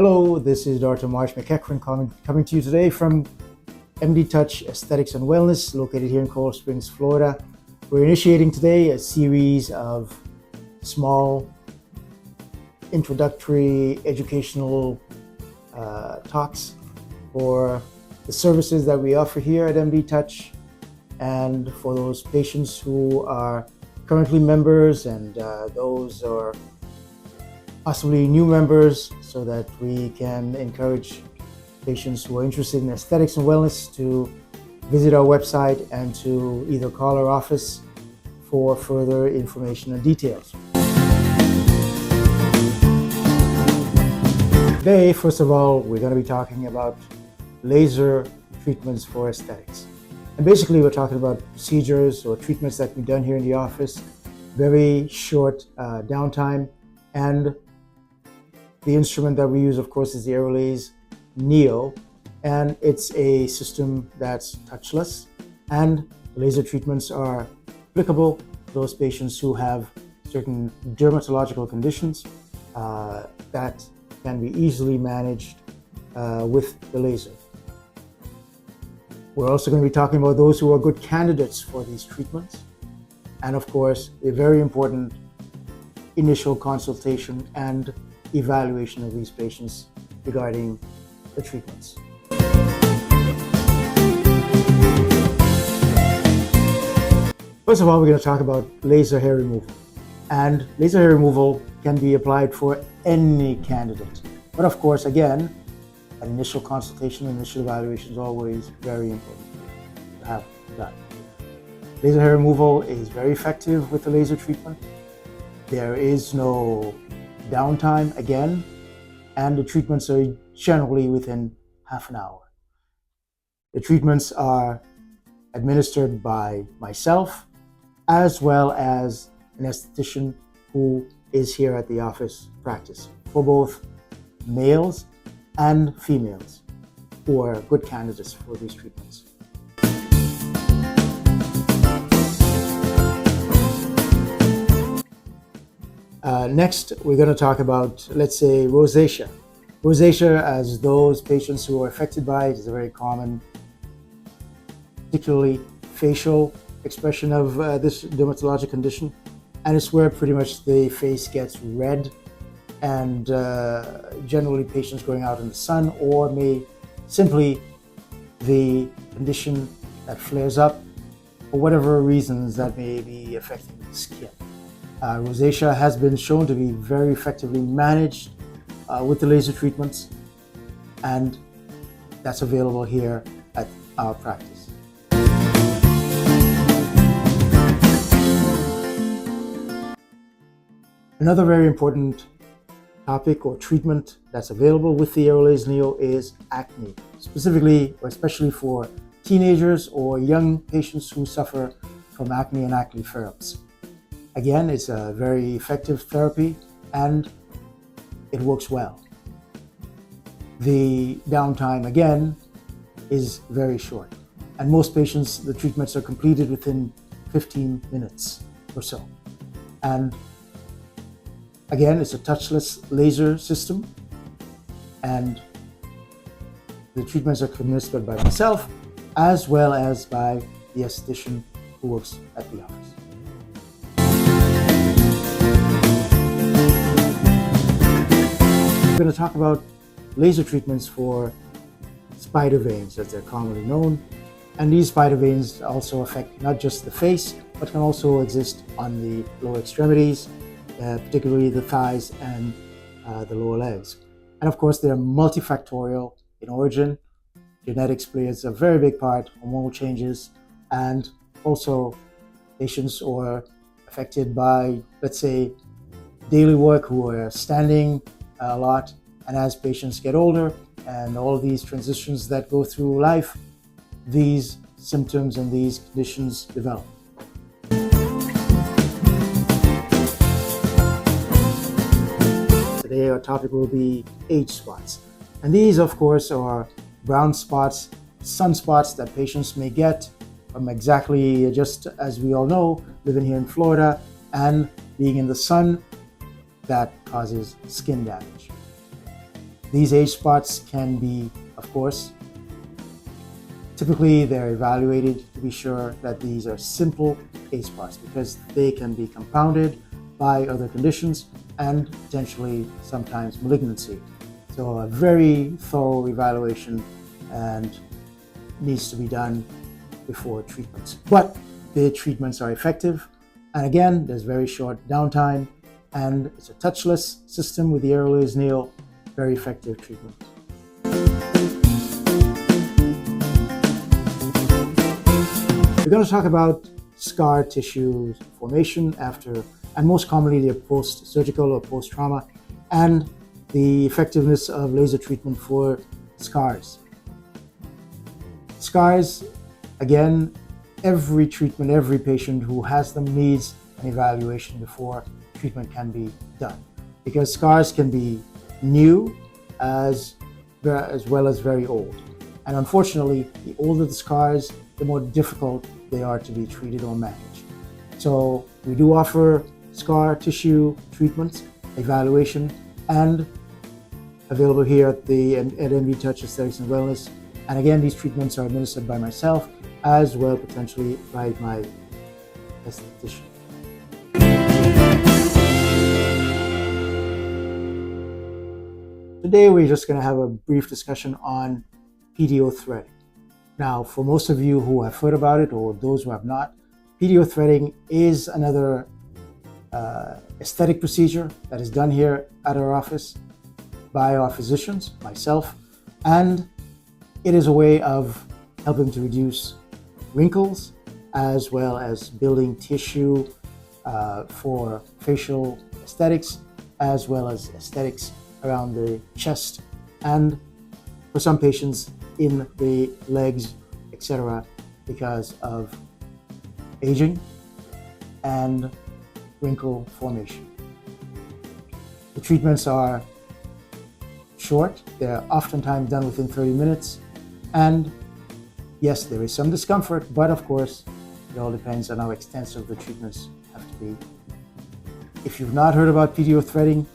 Hello, this is Dr. Marsh McEachrane coming to you today from MD Touch Aesthetics and Wellness, located here in Coral Springs, Florida. We're initiating today a series of small introductory educational talks for the services that we offer here at MD Touch, and for those patients who are currently members and those are possibly new members, so that we can encourage patients who are interested in aesthetics and wellness to visit our website and to either call our office for further information and details. Today, first of all, we're going to be talking about laser treatments for aesthetics. And basically, we're talking about procedures or treatments that can be done here in the office, very short downtime, and the instrument that we use, of course, is the Revolutionize Neo, and it's a system that's touchless, and laser treatments are applicable to those patients who have certain dermatological conditions that can be easily managed with the laser. We're also going to be talking about those who are good candidates for these treatments, and of course, a very important initial consultation and evaluation of these patients regarding the treatments. First of all, we're going to talk about laser hair removal. And laser hair removal can be applied for any candidate. But of course, again, an initial consultation, initial evaluation is always very important to have done. Laser hair removal is very effective with the laser treatment. There is no downtime again, and the treatments are generally within half an hour. The treatments are administered by myself as well as an esthetician who is here at the office practice for both males and females who are good candidates for these treatments. Next, we're going to talk about, let's say, rosacea. Rosacea, as those patients who are affected by it, is a very common, particularly facial expression of this dermatologic condition. And it's where pretty much the face gets red, and generally patients going out in the sun, or may simply the condition that flares up for whatever reasons that may be affecting the skin. Rosacea has been shown to be very effectively managed with the laser treatments, and that's available here at our practice. Another very important topic or treatment that's available with the Revolutionize Neo is acne, specifically or especially for teenagers or young patients who suffer from acne and acne flare-ups. Again, it's a very effective therapy and it works well. The downtime, again, is very short. And most patients, the treatments are completed within 15 minutes or so. And again, it's a touchless laser system, and the treatments are administered by myself as well as by the esthetician who works at the office. We're going to talk about laser treatments for spider veins, as they're commonly known. And these spider veins also affect not just the face, but can also exist on the lower extremities, particularly the thighs and the lower legs. And of course, they're multifactorial in origin. Genetics plays a very big part, hormonal changes, and also patients who are affected by, let's say, daily work, who are standing a lot, and as patients get older and all these transitions that go through life, these symptoms and these conditions develop. Today our topic will be age spots, and these of course are brown spots, sunspots that patients may get from exactly, just as we all know, living here in Florida and being in the sun, that causes skin damage. These age spots can be, of course, typically they're evaluated to be sure that these are simple age spots because they can be compounded by other conditions and potentially sometimes malignancy. So a very thorough evaluation and needs to be done before treatments. But the treatments are effective. And again, there's very short downtime and it's a touchless system with the Revolutionize Neo, very effective treatment. We're going to talk about scar tissue formation after, and most commonly they're post-surgical or post-trauma, and the effectiveness of laser treatment for scars. Scars, again, every treatment, every patient who has them needs an evaluation before treatment can be done. Because scars can be new as well as very old. And unfortunately, the older the scars, the more difficult they are to be treated or managed. So we do offer scar tissue treatments, evaluation, and available here at MD Touch Aesthetics and Wellness. And again, these treatments are administered by myself as well potentially by my esthetician. Today we're just going to have a brief discussion on PDO threading. Now, for most of you who have heard about it or those who have not, PDO threading is another aesthetic procedure that is done here at our office by our physicians, myself, and it is a way of helping to reduce wrinkles as well as building tissue for facial aesthetics as well as aesthetics around the chest and for some patients in the legs, etc., because of aging and wrinkle formation. The treatments are short, they're oftentimes done within 30 minutes, and yes, there is some discomfort, but of course, it all depends on how extensive the treatments have to be. If you've not heard about PDO threading,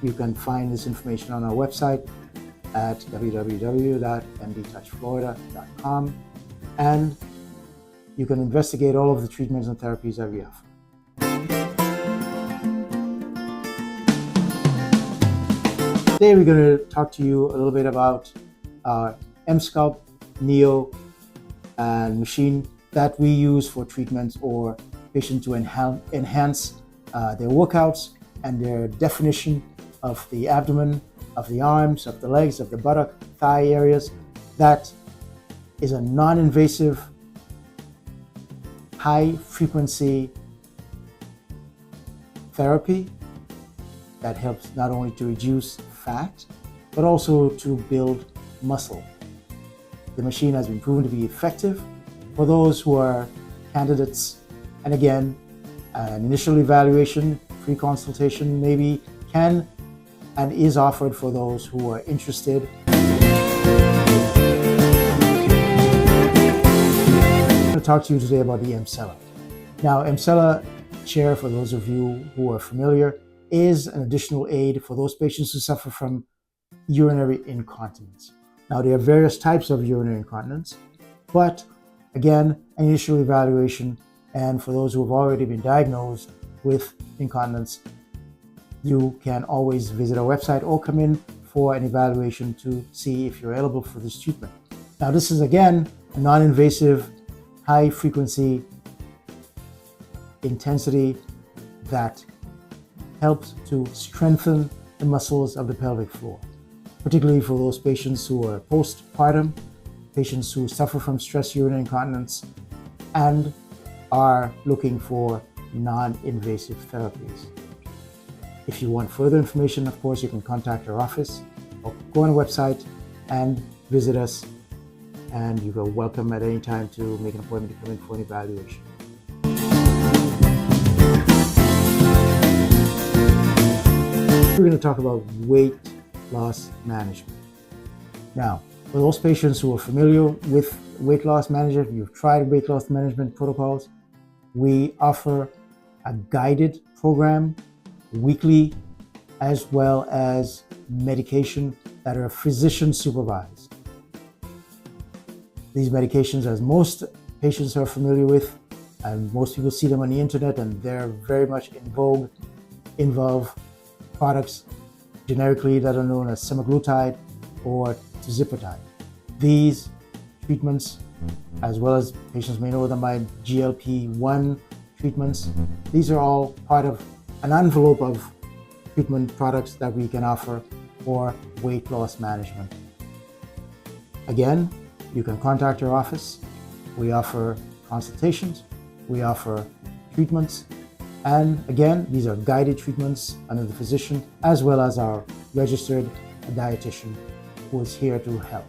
you can find this information on our website at www.mdtouchflorida.com, and you can investigate all of the treatments and therapies that we offer. Today we're going to talk to you a little bit about our EMsculpt Neo machine that we use for treatments or patients to enhance their workouts and their definition of the abdomen, of the arms, of the legs, of the buttock, thigh areas. That is a non-invasive, high-frequency therapy that helps not only to reduce fat, but also to build muscle. The machine has been proven to be effective for those who are candidates. And again, an initial evaluation, free consultation maybe can and is offered for those who are interested. I'm going to talk to you today about the Emsella. Now, Emsella chair, for those of you who are familiar, is an additional aid for those patients who suffer from urinary incontinence. Now, there are various types of urinary incontinence, but again, an initial evaluation, and for those who have already been diagnosed with incontinence, you can always visit our website or come in for an evaluation to see if you're eligible for this treatment. Now, this is again a non-invasive, high-frequency intensity that helps to strengthen the muscles of the pelvic floor, particularly for those patients who are postpartum, patients who suffer from stress urinary incontinence, and are looking for non-invasive therapies. If you want further information, of course, you can contact our office or go on our website and visit us, and you are welcome at any time to make an appointment to come in for an evaluation. We're going to talk about weight loss management. Now, for those patients who are familiar with weight loss management, you've tried weight loss management protocols, we offer a guided program weekly as well as medication that are physician supervised. These medications, as most patients are familiar with, and most people see them on the internet, and they're very much in vogue, involve products generically that are known as semaglutide or tirzepatide. These treatments, as well as patients may know them by GLP-1 treatments, these are all part of an envelope of treatment products that we can offer for weight loss management. Again, you can contact our office. We offer consultations, we offer treatments, and again, these are guided treatments under the physician as well as our registered dietitian who is here to help.